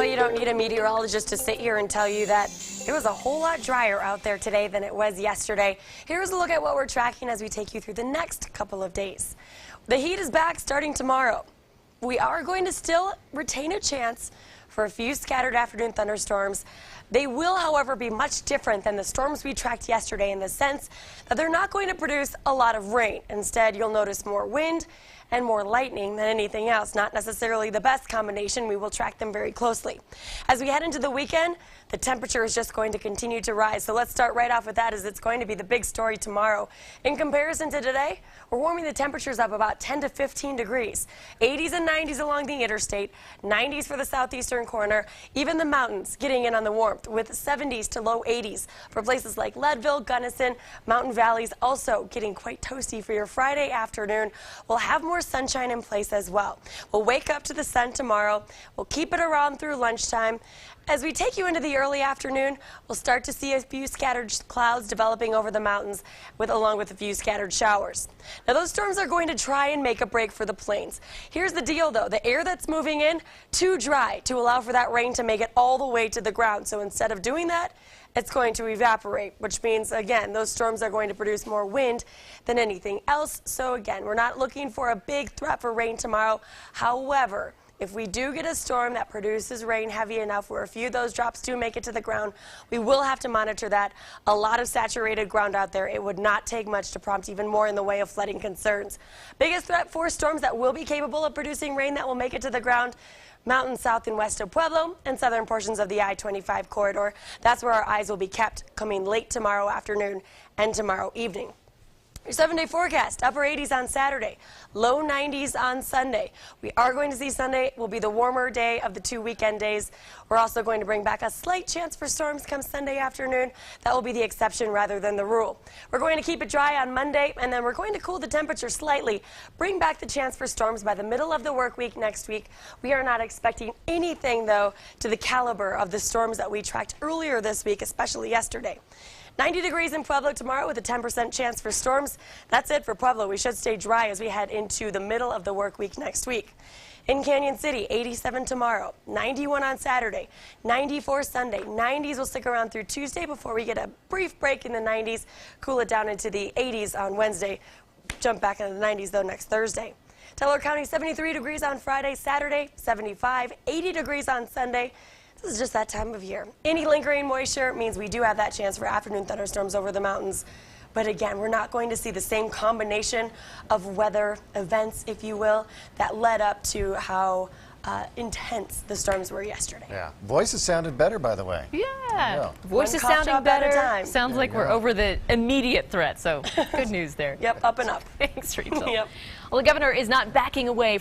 you don't need a meteorologist to sit here and tell you that it was a whole lot drier out there today than it was yesterday. Here's a look at what we're tracking as we take you through the next couple of days. The heat is back starting tomorrow. We are going to still retain a chance for a few scattered afternoon thunderstorms. They will, however, be much different than the storms we tracked yesterday in the sense that they're not going to produce a lot of rain. Instead, you'll notice more wind and more lightning than anything else. Not necessarily the best combination. We will track them very closely. As we head into the weekend, the temperature is just going to continue to rise. So let's start right off with that, as it's going to be the big story tomorrow. In comparison to today, we're warming the temperatures up about 10 to 15 degrees. 80s and 90s along the interstate, 90s for the southeastern corner, even the mountains getting in on the warmth with 70s to low 80s for places like Leadville, Gunnison, Mountain Valleys also getting quite toasty for your Friday afternoon. We'll have more sunshine in place as well. We'll wake up to the sun tomorrow. We'll keep it around through lunchtime. As we take you into the early afternoon, we'll start to see a few scattered clouds developing over the mountains along with a few scattered showers. Now those storms are going to try and make a break for the plains. Here's the deal though, the air that's moving in, too dry to allow for that rain to make it all the way to the ground. So instead of doing that, it's going to evaporate, which means, again, those storms are going to produce more wind than anything else. So again, we're not looking for a big threat for rain tomorrow. However, if we do get a storm that produces rain heavy enough where a few of those drops do make it to the ground, we will have to monitor that. A lot of saturated ground out there. It would not take much to prompt even more in the way of flooding concerns. Biggest threat for storms that will be capable of producing rain that will make it to the ground: mountains south and west of Pueblo and southern portions of the I-25 corridor. That's where our eyes will be kept coming late tomorrow afternoon and tomorrow evening. Your 7-day forecast: upper 80s on Saturday, low 90s on Sunday. We are going to see Sunday will be the warmer day of the 2 weekend days. We're also going to bring back a slight chance for storms come Sunday afternoon. That will be the exception rather than the rule. We're going to keep it dry on Monday, and then we're going to cool the temperature slightly, bring back the chance for storms by the middle of the work week next week. We are not expecting anything, though, to the caliber of the storms that we tracked earlier this week, especially yesterday. 90 degrees in Pueblo tomorrow with a 10% chance for storms. That's it for Pueblo. We should stay dry as we head into the middle of the work week next week. In Canyon City, 87 tomorrow, 91 on Saturday, 94 Sunday. 90s will stick around through Tuesday before we get a brief break in the 90s, cool it down into the 80s on Wednesday. Jump back into the 90s, though, next Thursday. Teller County, 73 degrees on Friday, Saturday, 75, 80 degrees on Sunday. This is just that time of year. Any lingering moisture means we do have that chance for afternoon thunderstorms over the mountains. But again, we're not going to see the same combination of weather events, if you will, that led up to how intense the storms were yesterday. Yeah. Voices sounded better, by the way. Yeah. Voices sounding better. Sounds like we're over the immediate threat. So good news there. Yep, up and up. Thanks, Rachael. Yep. Well, the governor is not backing away